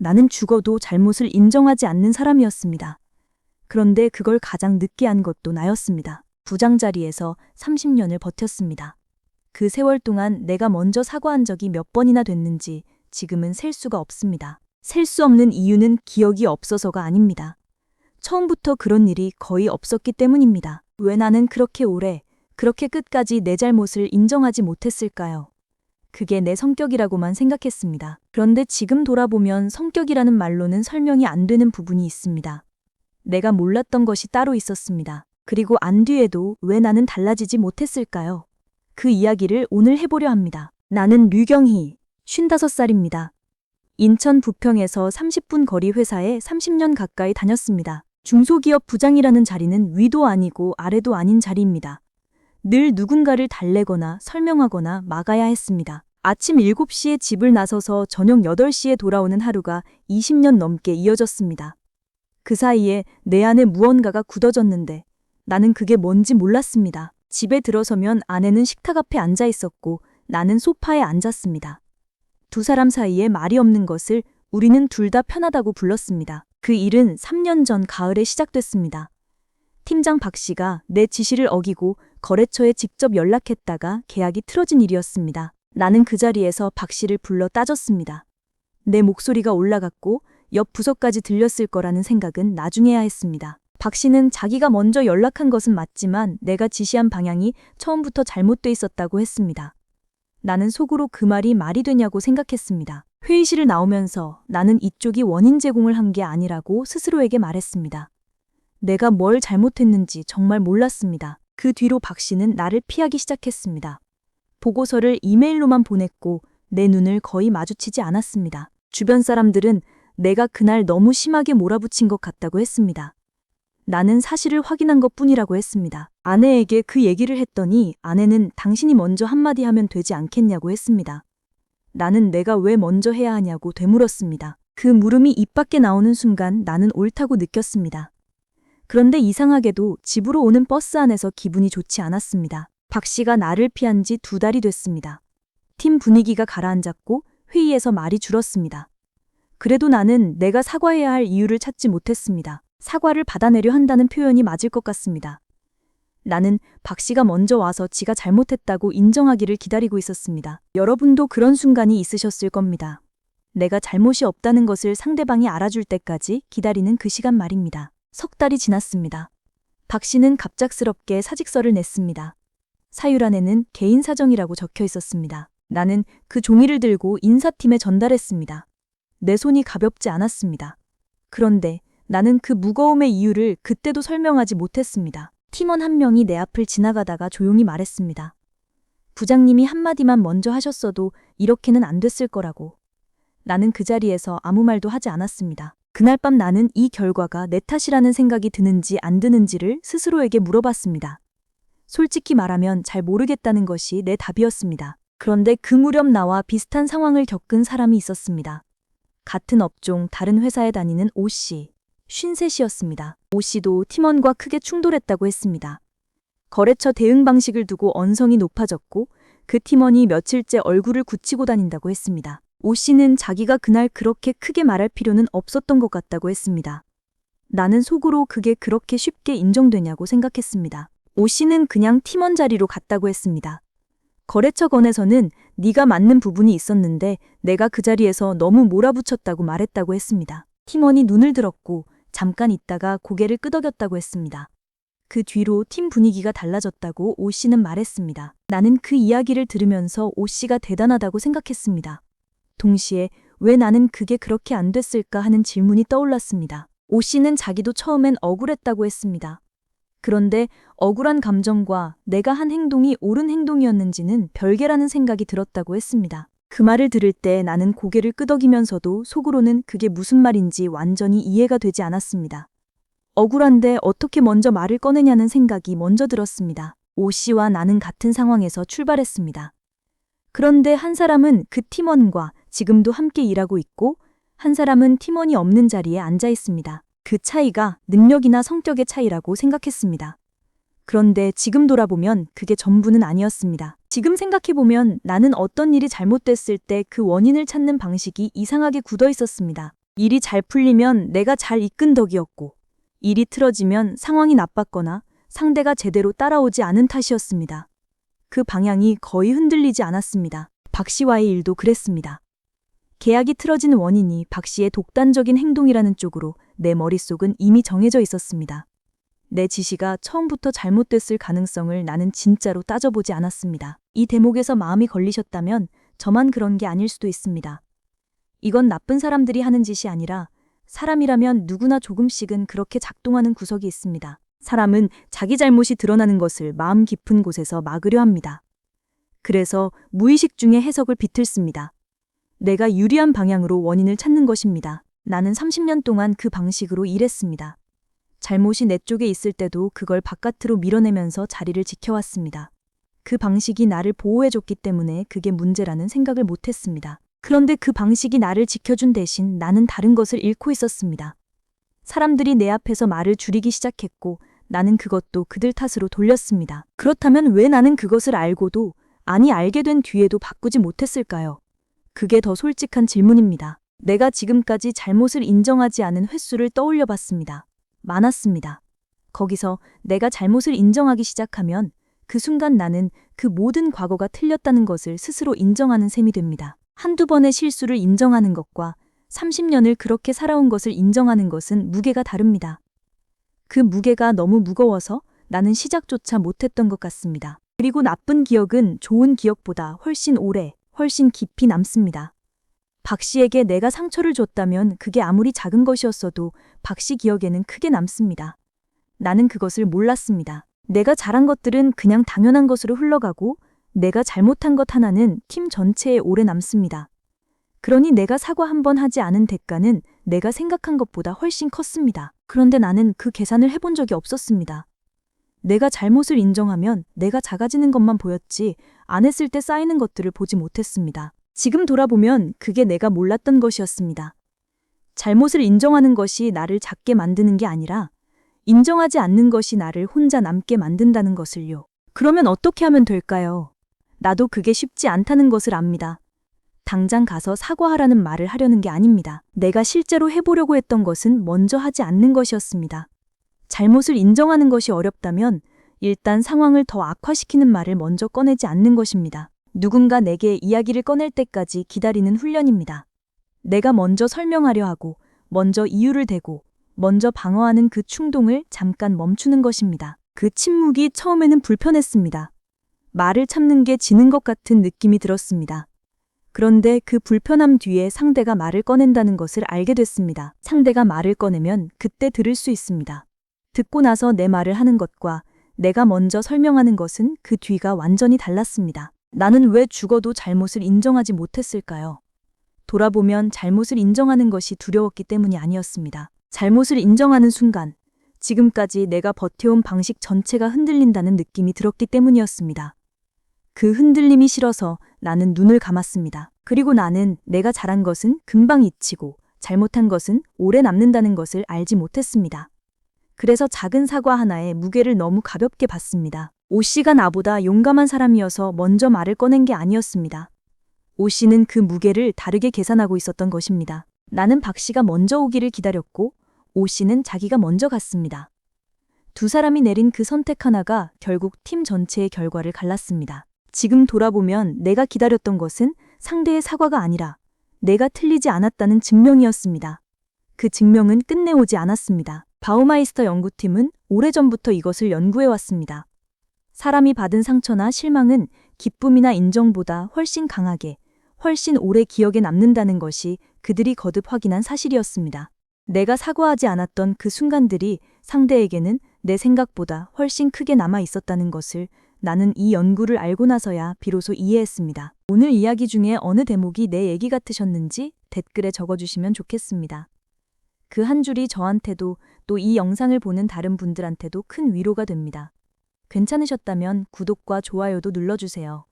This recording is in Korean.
나는 죽어도 잘못을 인정하지 않는 사람이었습니다. 그런데 그걸 가장 늦게 한 것도 나였습니다. 부장 자리에서 30년을 버텼습니다. 그 세월 동안 내가 먼저 사과한 적이 몇 번이나 됐는지 지금은 셀 수가 없습니다. 셀 수 없는 이유는 기억이 없어서가 아닙니다. 처음부터 그런 일이 거의 없었기 때문입니다. 왜 나는 그렇게 오래, 그렇게 끝까지 내 잘못을 인정하지 못했을까요? 그게 내 성격이라고만 생각했습니다. 그런데 지금 돌아보면 성격이라는 말로는 설명이 안 되는 부분이 있습니다. 내가 몰랐던 것이 따로 있었습니다. 그리고 안 뒤에도 왜 나는 달라지지 못했을까요? 그 이야기를 오늘 해보려 합니다. 나는 류경희, 55살입니다. 인천 부평에서 30분 거리 회사에 30년 가까이 다녔습니다. 중소기업 부장이라는 자리는 위도 아니고 아래도 아닌 자리입니다. 늘 누군가를 달래거나 설명하거나 막아야 했습니다. 아침 7시에 집을 나서서 저녁 8시에 돌아오는 하루가 20년 넘게 이어졌습니다. 그 사이에 내 안에 무언가가 굳어졌는데 나는 그게 뭔지 몰랐습니다. 집에 들어서면 아내는 식탁 앞에 앉아 있었고 나는 소파에 앉았습니다. 두 사람 사이에 말이 없는 것을 우리는 둘 다 편하다고 불렀습니다. 그 일은 3년 전 가을에 시작됐습니다. 팀장 박 씨가 내 지시를 어기고 거래처에 직접 연락했다가 계약이 틀어진 일이었습니다. 나는 그 자리에서 박 씨를 불러 따졌습니다. 내 목소리가 올라갔고 옆 부서까지 들렸을 거라는 생각은 나중에 해야 했습니다. 박 씨는 자기가 먼저 연락한 것은 맞지만 내가 지시한 방향이 처음부터 잘못돼 있었다고 했습니다. 나는 속으로 그 말이 되냐고 생각했습니다. 회의실을 나오면서 나는 이쪽이 원인 제공을 한 게 아니라고 스스로에게 말했습니다. 내가 뭘 잘못했는지 정말 몰랐습니다. 그 뒤로 박 씨는 나를 피하기 시작했습니다. 보고서를 이메일로만 보냈고 내 눈을 거의 마주치지 않았습니다. 주변 사람들은 내가 그날 너무 심하게 몰아붙인 것 같다고 했습니다. 나는 사실을 확인한 것뿐이라고 했습니다. 아내에게 그 얘기를 했더니 아내는 당신이 먼저 한마디 하면 되지 않겠냐고 했습니다. 나는 내가 왜 먼저 해야 하냐고 되물었습니다. 그 물음이 입 밖에 나오는 순간 나는 옳다고 느꼈습니다. 그런데 이상하게도 집으로 오는 버스 안에서 기분이 좋지 않았습니다. 박 씨가 나를 피한 지 2달이 됐습니다. 팀 분위기가 가라앉았고 회의에서 말이 줄었습니다. 그래도 나는 내가 사과해야 할 이유를 찾지 못했습니다. 사과를 받아내려 한다는 표현이 맞을 것 같습니다. 나는 박 씨가 먼저 와서 지가 잘못했다고 인정하기를 기다리고 있었습니다. 여러분도 그런 순간이 있으셨을 겁니다. 내가 잘못이 없다는 것을 상대방이 알아줄 때까지 기다리는 그 시간 말입니다. 석 달이 지났습니다. 박 씨는 갑작스럽게 사직서를 냈습니다. 사유란에는 개인 사정이라고 적혀 있었습니다. 나는 그 종이를 들고 인사팀에 전달했습니다. 내 손이 가볍지 않았습니다. 그런데 나는 그 무거움의 이유를 그때도 설명하지 못했습니다. 팀원 한 명이 내 앞을 지나가다가 조용히 말했습니다. 부장님이 한마디만 먼저 하셨어도 이렇게는 안 됐을 거라고. 나는 그 자리에서 아무 말도 하지 않았습니다. 그날 밤 나는 이 결과가 내 탓이라는 생각이 드는지 안 드는지를 스스로에게 물어봤습니다. 솔직히 말하면 잘 모르겠다는 것이 내 답이었습니다. 그런데 그 무렵 나와 비슷한 상황을 겪은 사람이 있었습니다. 같은 업종 다른 회사에 다니는 오 씨, 53이었습니다. 오 씨도 팀원과 크게 충돌했다고 했습니다. 거래처 대응 방식을 두고 언성이 높아졌고 그 팀원이 며칠째 얼굴을 굳히고 다닌다고 했습니다. 오 씨는 자기가 그날 그렇게 크게 말할 필요는 없었던 것 같다고 했습니다. 나는 속으로 그게 그렇게 쉽게 인정되냐고 생각했습니다. 오 씨는 그냥 팀원 자리로 갔다고 했습니다. 거래처 건에서는 네가 맞는 부분이 있었는데 내가 그 자리에서 너무 몰아붙였다고 말했다고 했습니다. 팀원이 눈을 들었고 잠깐 있다가 고개를 끄덕였다고 했습니다. 그 뒤로 팀 분위기가 달라졌다고 오 씨는 말했습니다. 나는 그 이야기를 들으면서 오 씨가 대단하다고 생각했습니다. 동시에 왜 나는 그게 그렇게 안 됐을까 하는 질문이 떠올랐습니다. 오 씨는 자기도 처음엔 억울했다고 했습니다. 그런데 억울한 감정과 내가 한 행동이 옳은 행동이었는지는 별개라는 생각이 들었다고 했습니다. 그 말을 들을 때 나는 고개를 끄덕이면서도 속으로는 그게 무슨 말인지 완전히 이해가 되지 않았습니다. 억울한데 어떻게 먼저 말을 꺼내냐는 생각이 먼저 들었습니다. 오 씨와 나는 같은 상황에서 출발했습니다. 그런데 한 사람은 그 팀원과 지금도 함께 일하고 있고 한 사람은 팀원이 없는 자리에 앉아 있습니다. 그 차이가 능력이나 성격의 차이라고 생각했습니다. 그런데 지금 돌아보면 그게 전부는 아니었습니다. 지금 생각해보면 나는 어떤 일이 잘못됐을 때 그 원인을 찾는 방식이 이상하게 굳어 있었습니다. 일이 잘 풀리면 내가 잘 이끈 덕이었고, 일이 틀어지면 상황이 나빴거나 상대가 제대로 따라오지 않은 탓이었습니다. 그 방향이 거의 흔들리지 않았습니다. 박 씨와의 일도 그랬습니다. 계약이 틀어진 원인이 박 씨의 독단적인 행동이라는 쪽으로 내 머릿속은 이미 정해져 있었습니다. 내 지시가 처음부터 잘못됐을 가능성을 나는 진짜로 따져보지 않았습니다. 이 대목에서 마음이 걸리셨다면 저만 그런 게 아닐 수도 있습니다. 이건 나쁜 사람들이 하는 짓이 아니라 사람이라면 누구나 조금씩은 그렇게 작동하는 구석이 있습니다. 사람은 자기 잘못이 드러나는 것을 마음 깊은 곳에서 막으려 합니다. 그래서 무의식 중에 해석을 비틀습니다. 내가 유리한 방향으로 원인을 찾는 것입니다. 나는 30년 동안 그 방식으로 일했습니다. 잘못이 내 쪽에 있을 때도 그걸 바깥으로 밀어내면서 자리를 지켜왔습니다. 그 방식이 나를 보호해줬기 때문에 그게 문제라는 생각을 못했습니다. 그런데 그 방식이 나를 지켜준 대신 나는 다른 것을 잃고 있었습니다. 사람들이 내 앞에서 말을 줄이기 시작했고 나는 그것도 그들 탓으로 돌렸습니다. 그렇다면 왜 나는 그것을 알고도, 아니 알게 된 뒤에도 바꾸지 못했을까요? 그게 더 솔직한 질문입니다. 내가 지금까지 잘못을 인정하지 않은 횟수를 떠올려 봤습니다. 많았습니다. 거기서 내가 잘못을 인정하기 시작하면 그 순간 나는 그 모든 과거가 틀렸다는 것을 스스로 인정하는 셈이 됩니다. 한두 번의 실수를 인정하는 것과 30년을 그렇게 살아온 것을 인정하는 것은 무게가 다릅니다. 그 무게가 너무 무거워서 나는 시작조차 못했던 것 같습니다. 그리고 나쁜 기억은 좋은 기억보다 훨씬 오래, 훨씬 깊이 남습니다. 박 씨에게 내가 상처를 줬다면 그게 아무리 작은 것이었어도 박 씨 기억에는 크게 남습니다. 나는 그것을 몰랐습니다. 내가 잘한 것들은 그냥 당연한 것으로 흘러가고 내가 잘못한 것 하나는 팀 전체에 오래 남습니다. 그러니 내가 사과 한 번 하지 않은 대가는 내가 생각한 것보다 훨씬 컸습니다. 그런데 나는 그 계산을 해본 적이 없었습니다. 내가 잘못을 인정하면 내가 작아지는 것만 보였지 안 했을 때 쌓이는 것들을 보지 못했습니다. 지금 돌아보면 그게 내가 몰랐던 것이었습니다. 잘못을 인정하는 것이 나를 작게 만드는 게 아니라 인정하지 않는 것이 나를 혼자 남게 만든다는 것을요. 그러면 어떻게 하면 될까요? 나도 그게 쉽지 않다는 것을 압니다. 당장 가서 사과하라는 말을 하려는 게 아닙니다. 내가 실제로 해보려고 했던 것은 먼저 하지 않는 것이었습니다. 잘못을 인정하는 것이 어렵다면 일단 상황을 더 악화시키는 말을 먼저 꺼내지 않는 것입니다. 누군가 내게 이야기를 꺼낼 때까지 기다리는 훈련입니다. 내가 먼저 설명하려 하고, 먼저 이유를 대고, 먼저 방어하는 그 충동을 잠깐 멈추는 것입니다. 그 침묵이 처음에는 불편했습니다. 말을 참는 게 지는 것 같은 느낌이 들었습니다. 그런데 그 불편함 뒤에 상대가 말을 꺼낸다는 것을 알게 됐습니다. 상대가 말을 꺼내면 그때 들을 수 있습니다. 듣고 나서 내 말을 하는 것과 내가 먼저 설명하는 것은 그 뒤가 완전히 달랐습니다. 나는 왜 죽어도 잘못을 인정하지 못했을까요? 돌아보면 잘못을 인정하는 것이 두려웠기 때문이 아니었습니다. 잘못을 인정하는 순간, 지금까지 내가 버텨온 방식 전체가 흔들린다는 느낌이 들었기 때문이었습니다. 그 흔들림이 싫어서 나는 눈을 감았습니다. 그리고 나는 내가 잘한 것은 금방 잊히고 잘못한 것은 오래 남는다는 것을 알지 못했습니다. 그래서 작은 사과 하나에 무게를 너무 가볍게 봤습니다. 오 씨가 나보다 용감한 사람이어서 먼저 말을 꺼낸 게 아니었습니다. 오 씨는 그 무게를 다르게 계산하고 있었던 것입니다. 나는 박 씨가 먼저 오기를 기다렸고 오 씨는 자기가 먼저 갔습니다. 두 사람이 내린 그 선택 하나가 결국 팀 전체의 결과를 갈랐습니다. 지금 돌아보면 내가 기다렸던 것은 상대의 사과가 아니라 내가 틀리지 않았다는 증명이었습니다. 그 증명은 끝내 오지 않았습니다. 바우마이스터 연구팀은 오래전부터 이것을 연구해왔습니다. 사람이 받은 상처나 실망은 기쁨이나 인정보다 훨씬 강하게, 훨씬 오래 기억에 남는다는 것이 그들이 거듭 확인한 사실이었습니다. 내가 사과하지 않았던 그 순간들이 상대에게는 내 생각보다 훨씬 크게 남아 있었다는 것을 나는 이 연구를 알고 나서야 비로소 이해했습니다. 오늘 이야기 중에 어느 대목이 내 얘기 같으셨는지 댓글에 적어주시면 좋겠습니다. 그 한 줄이 저한테도 또 이 영상을 보는 다른 분들한테도 큰 위로가 됩니다. 괜찮으셨다면 구독과 좋아요도 눌러주세요.